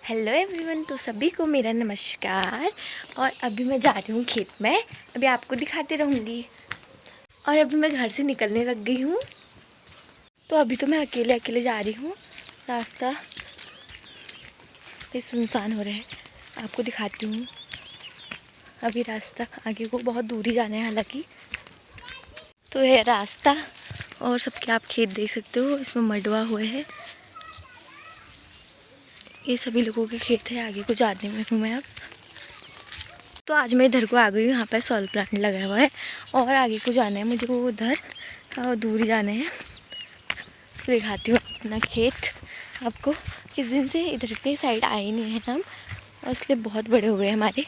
Hello everyone, तो सभी को मेरा नमस्कार। और अभी मैं जा रही हूँ खेत में। अभी आपको दिखाती रहूँगी। और अभी मैं घर से निकलने लग गई हूँ। तो अभी तो मैं अकेले अकेले जा रही हूँ। रास्ता ये सुनसान हो रहा है, आपको दिखाती हूँ। अभी रास्ता आगे को बहुत दूर ही जाना है हालांकि। तो ये रास्ता और सबके आप खेत देख सकते हो, इसमें मडवा हुए है। ये सभी लोगों के खेत है। आगे को जाने में हूँ मैं अब। तो आज मैं इधर को आ गई हूँ। यहाँ पर सॉल प्लांट लगा हुआ है और आगे को जाना है मुझे, वो उधर दूर ही जाना है। तो दिखाती हूँ अपना खेत आपको। किस दिन से इधर के साइड आए नहीं हैं हम, और इसलिए बहुत बड़े हुए हैं हमारे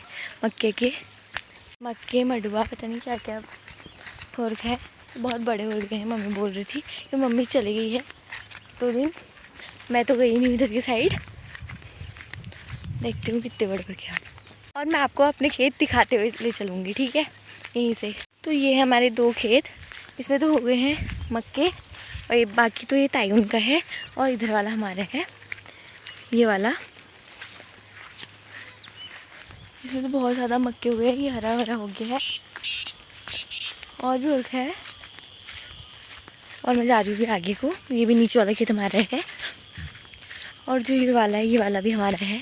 मक्के मडुआ पता नहीं क्या क्या हो रखा है। बहुत बड़े हो गए हैं। मम्मी बोल रही थी कि मम्मी चली गई है 2 दिन। मैं तो गई नहीं इधर की साइड। देखती हूँ कितने बड़े बड़े हैं। और मैं आपको अपने खेत दिखाते हुए ले चलूँगी, ठीक है, यहीं से। तो ये है हमारे 2 खेत। इसमें तो हो गए हैं मक्के, और ये बाकी तो ये तायुन का है। और इधर वाला हमारा है, ये वाला। इसमें तो बहुत ज़्यादा मक्के हुए हैं। ये हरा हरा हो गया है और भी रखा है। और मैं जा रही हूँ आगे को। ये भी नीचे वाला खेत हमारा है। और जो ये वाला भी हमारा है।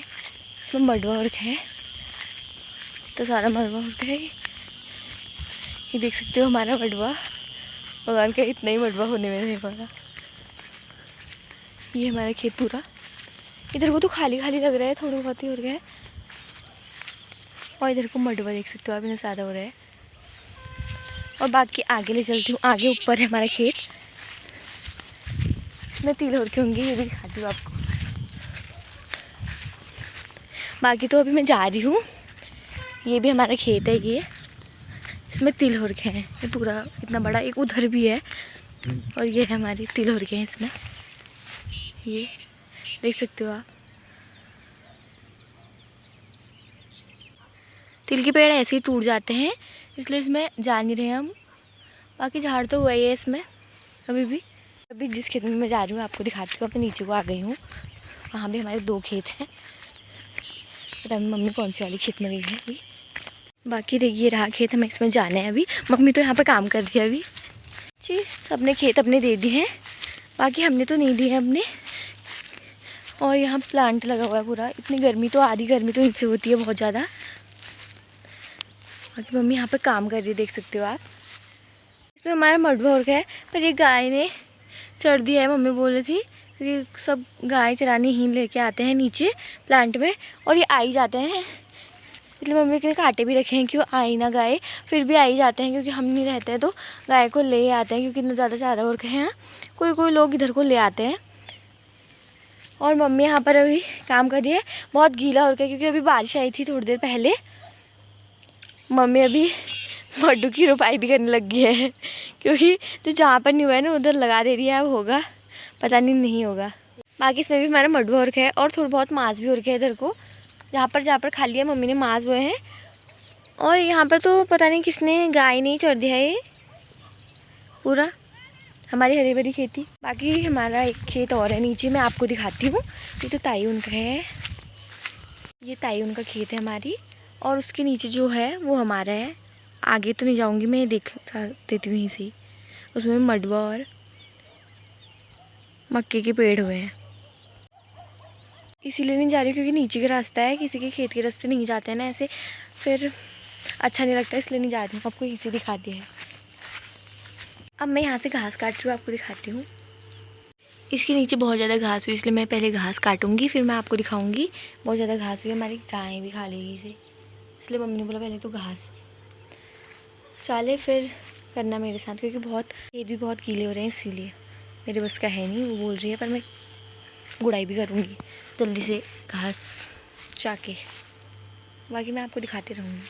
इसमें मडवा और है, तो सारा मडवा होता है। ये देख सकते हो हमारा मडवा। भगवान का इतना ही मडवा होने में नहीं पाता। ये हमारा खेत पूरा। इधर को तो खाली खाली लग रहा है, थोड़ा बहुत ही हो गया है। और इधर को मडवा देख सकते हो आप, इतना ज़्यादा हो रहा है। और बाकी आगे ले चलती हूँ। आगे ऊपर है हमारा खेत, इसमें तिल हो रखे होंगे, ये भी दिखाती हूँ आपको। बाकी तो अभी मैं जा रही हूँ। ये भी हमारा खेत है, ये इसमें तिल हो रखे हैं। ये पूरा इतना बड़ा, एक उधर भी है। और ये है हमारी तिल हो रखे हैं इसमें, ये देख सकते हो आप। तिल के पेड़ ऐसे ही टूट जाते हैं, इसलिए इसमें जा नहीं रहे हम। बाकी झाड़ तो हुआ ही है इसमें अभी भी। अभी जिस खेत में मैं जा रही हूँ आपको दिखाती हूँ। अपने नीचे को आ गई हूँ। वहाँ भी हमारे 2 खेत हैं। पता नहीं मम्मी कौन सी वाली खेत में गई है अभी। बाकी देखिए रहा खेत, हमें इसमें जाना है अभी। मम्मी तो यहाँ पर काम कर रही है अभी जी। सबने खेत अपने दे दिए हैं, बाकी हमने तो नहीं दिए हैं अपने। और यहाँ प्लांट लगा हुआ है पूरा। इतनी गर्मी तो, आधी गर्मी तो इनसे होती है बहुत ज़्यादा। बाकी मम्मी यहाँ पे काम कर रही है, देख सकते हो आप। इसमें हमारा मडवा हो गया है, पर ये गाय ने चढ़ दिया है। मम्मी बोल रही थी क्योंकि सब गाय चराने ही लेके आते हैं नीचे प्लांट में, और ये आ ही जाते हैं। इसलिए मम्मी ने कांटे भी रखे हैं कि वो आ ही ना गाय, फिर भी आ ही जाते हैं। क्योंकि हम नहीं रहते हैं तो गाय को ले आते हैं, क्योंकि इतना ज़्यादा चारा हो रखे हैं। कोई कोई लोग इधर को ले आते हैं। और मम्मी यहाँ पर अभी काम कर रही है। बहुत गीला हो रखा है क्योंकि अभी बारिश आई थी थोड़ी देर पहले। मम्मी अभी मड्डू की रोपाई भी करने लग गई है, क्योंकि जो जहाँ पर नहीं हुआ है ना उधर लगा दे रही है। अब होगा पता नहीं होगा। बाकी इसमें भी हमारा मड्डू हो रखा है और थोड़ा बहुत मांस भी हो रखा है। इधर को जहाँ पर खाली है मम्मी ने मांस बोए हैं। और यहाँ पर तो पता नहीं किसने गाय नहीं चढ़ दिया है। ये पूरा हमारी हरी भरी खेती। बाकी हमारा एक खेत और है नीचे, मैं आपको दिखाती हूँ। ये तो तायुन का है, ये तायुन का खेत है हमारी। और उसके नीचे जो है वो हमारा है। आगे तो नहीं जाऊँगी मैं, देख देती हूँ यहीं से। उसमें मडवा और मक्के के पेड़ हुए हैं। इसीलिए नहीं जा रही क्योंकि नीचे का रास्ता है, किसी के खेत के रास्ते नहीं जाते हैं ना ऐसे, फिर अच्छा नहीं लगता, इसलिए नहीं जा रही हूँ। आपको यहीं से दिखाती है। अब मैं यहाँ से घास काट रही हूँ, आपको दिखाती हूँ। इसके नीचे बहुत ज़्यादा घास हुई, इसलिए मैं पहले घास काटूंगी, फिर मैं आपको दिखाऊंगी। बहुत ज़्यादा घास हुई, हमारी गायें भी खा लेगी इसे, इसलिए मम्मी ने बोला पहले तो घास चाले फिर करना मेरे साथ, क्योंकि बहुत खेत भी बहुत गीले हो रहे हैं, इसीलिए मेरे बस का है नहीं। वो बोल रही है, पर मैं गुड़ाई भी करूँगी जल्दी से घास चाके। बाकी मैं आपको दिखाती रहूँगी।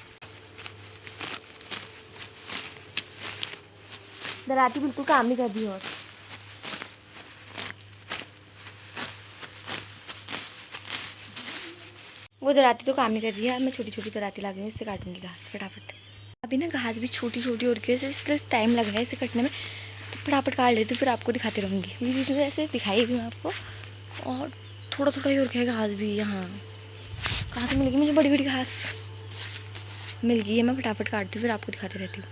दराती बिल्कुल काम नहीं कर रही। और वो दराती तो काम नहीं कर रही है। मैं छोटी छोटी दराती ला गई हूँ, इससे काटूंगी घास फटाफट। अभी ना घास भी छोटी छोटी हो रही है, इसलिए टाइम लग रहा है इसे कटने में। तो फटाफट काट लेती हूँ, फिर आपको दिखाती रहूँगी। बीच बीच में ऐसे दिखाई दूँ आपको। और थोड़ा थोड़ा ही हो रखा है घास भी यहाँ। कहाँ से मिलेगी मुझे बड़ी बड़ी घास? मिल गई है, मैं फटाफट काटती हूँ फिर आपको दिखाती रहती हूँ।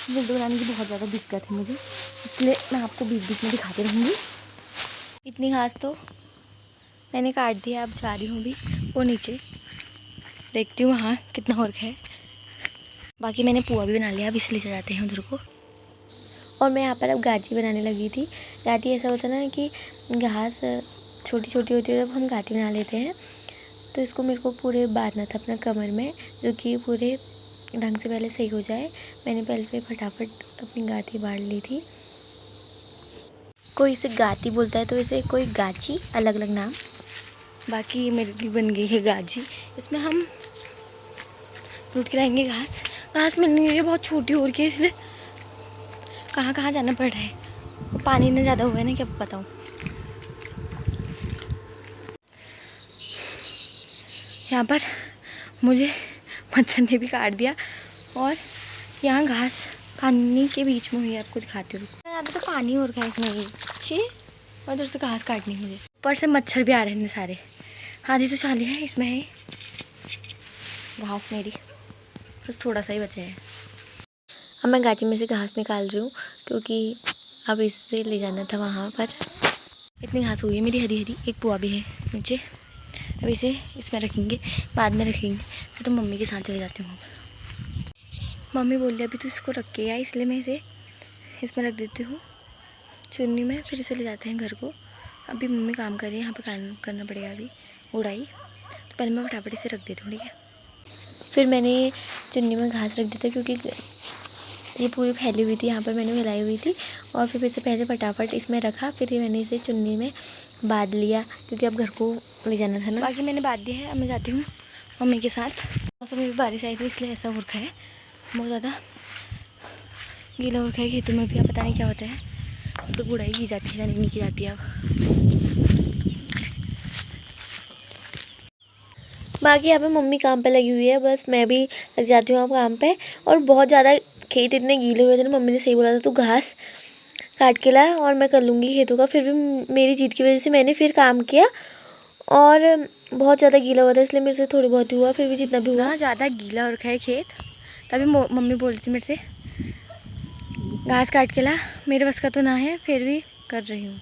वीडियो बनाने की बहुत ज़्यादा दिक्कत है मुझे, इसलिए मैं आपको बीच बीच में दिखाती रहूँगी। इतनी घास तो मैंने काट दिया, अब जा रही हूँ भी वो नीचे, देखती हूँ वहाँ कितना और है। बाकी मैंने पुआ भी बना लिया, अब इसलिए चले जाते हैं उधर को। और मैं यहाँ पर अब गाजी बनाने लगी थी। गाजी ऐसा होता है ना कि घास छोटी छोटी होती है, जब हम गाजी बना लेते हैं तो इसको मेरे को पूरे बांधना था अपना कमर में, जो कि पूरे ढंग से पहले सही हो जाए। मैंने पहले से फटाफट अपनी गाती बांध ली थी। कोई इसे गाती बोलता है तो इसे कोई गाची, अलग अलग नाम। बाकी ये मेरे लिए बन गई है गाजी। इसमें हम रूट के लाएंगे घास। घास मिलने के लिए बहुत छोटी हो रही है, इसलिए कहाँ कहाँ जाना पड़ रहा है। पानी इतना ज़्यादा हुआ है ना, क्या बताऊँ। यहाँ पर मुझे मच्छर ने भी काट दिया और यहाँ घास पानी के बीच में हुई है, आपको दिखाती हूँ। यहाँ पे तो पानी हो रखा है इसमें ही अच्छी, और उधर से घास काटनी है मुझे। ऊपर से मच्छर भी आ रहे हैं सारे। आधी तो चाली है, इसमें है घास मेरी, बस थोड़ा सा ही बचा है। अब मैं गाची में से घास निकाल रही हूँ क्योंकि अब इससे ले जाना था वहाँ पर। इतनी घास हो गई मेरी हरी हरी। एक पुआ भी है नीचे, अब इसे इसमें रखेंगे, बाद में रखेंगे। तो मम्मी के साथ चले जाती हूँ। मम्मी बोल रही अभी तो इसको रख के आए, इसलिए मैं इसे इसमें रख देती हूँ चुन्नी में, फिर इसे ले जाते हैं घर को। अभी मम्मी काम कर रही है, यहाँ पर काम करना पड़ेगा अभी उड़ाई, तो पहले मैं फटाफट इसे रख देती हूँ, ठीक है। फिर मैंने चुन्नी में घास रख दी था क्योंकि ये पूरी फैली हुई थी, यहाँ पर मैंने फैलाई हुई थी। और फिर इसे पहले फटाफट इसमें रखा, फिर मैंने इसे चुन्नी में बांध लिया क्योंकि अब घर को ले जाना था ना। बाकी मैंने बांध दिया है, अब मैं जाती हूँ मम्मी के साथ। मौसम में भी बारिश आई थी इसलिए ऐसा हो रखा है, बहुत ज़्यादा गीला हो रखा है खेतों में भी। अब पता नहीं क्या होता है, तो गुड़ाई की जाती है या नहीं की जाती है अब। बाकी यहाँ पे मम्मी काम पे लगी हुई है, बस मैं भी लग जाती हूँ अब काम पे। और बहुत ज़्यादा खेत इतने गीले हुए थे ना, मम्मी ने सही बोला था तू घास काट के ला और मैं कर लूँगी खेतों का। फिर भी मेरी जीत की वजह से मैंने फिर काम किया और बहुत ज़्यादा गीला हुआ था इसलिए मेरे से थोड़ी बहुत ही हुआ, फिर भी जितना भी हुआ। ज़्यादा गीला हो रखा है खेत, तभी मम्मी बोल रही थी मेरे से घास काट के ला। मेरे बस का तो ना है, फिर भी कर रही हूँ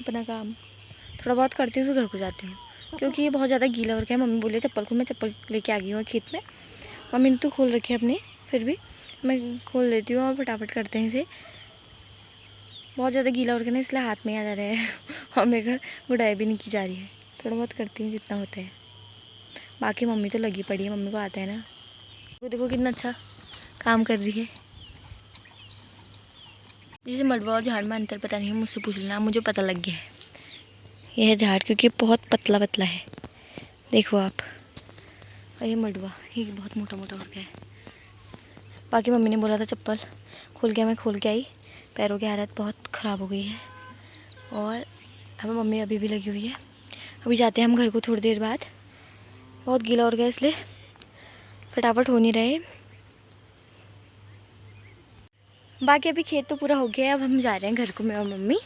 अपना काम। थोड़ा बहुत करती हूँ फिर घर को जाती हूँ क्योंकि ये बहुत ज़्यादा गीला हो रखा है। मम्मी बोले चप्पल को, मैं चप्पल लेके आ गई हूँ खेत में। मम्मी ने तो खोल रखी है अपने, फिर भी मैं खोल देती हूँ और फटाफट करते हैं इसे। बहुत ज़्यादा गीला हो रखा है ना, इसलिए हाथ में आ जा रहा है और मेरे घर गुड़ाई भी नहीं की जा रही है। थोड़ा बहुत करती हूँ जितना होता है, बाकी मम्मी तो लगी पड़ी है, मम्मी को आता है ना। वो देखो कितना अच्छा काम कर रही है। जैसे मडवा और झाड़ में अंतर पता नहीं है, मुझसे पूछ लेना, मुझे पता लग गया है। यह है झाड़ क्योंकि बहुत पतला पतला है, देखो आप। और ये मडवा, ये बहुत मोटा मोटा हो गया है। बाकी मम्मी ने बोला था चप्पल खोल के, मैं खोल के आई। पैरों की हालत बहुत ख़राब हो गई है और अब मम्मी अभी भी लगी हुई है। अभी जाते हैं हम घर को थोड़ी देर बाद, बहुत गीला हो गया इसलिए फटाफट हो नहीं रहे। बाकी अभी खेत तो पूरा हो गया है, अब हम जा रहे हैं घर को, मैं और मम्मी।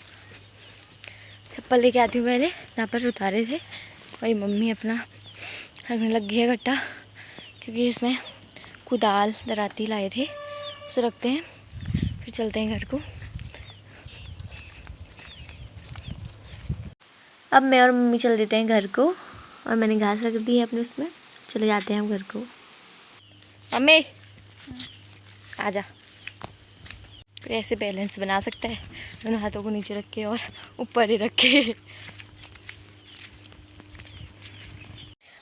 चप्पल लेके आती हूँ पहले, जहाँ पर उतारे थे वही मम्मी अपना रखने लग गई है गट्टा, क्योंकि इसमें कुदाल दराती लाए थे, उसे रखते हैं फिर चलते हैं घर को। अब मैं और मम्मी चल देते हैं घर को और मैंने घास रख दी है अपने उसमें, चले जाते हैं हम घर को। मम्मी आजा, तो ऐसे बैलेंस बना सकता है, दोनों हाथों को नीचे रख के और ऊपर ही रख के।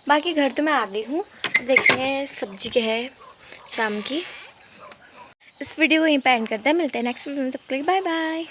बाकी घर तो मैं आ गई हूँ, देखते हैं सब्जी क्या है शाम की। इस वीडियो को यहीं पे एंड करते हैं, मिलते हैं नेक्स्ट वीडियो में, तब तक बाय बाय।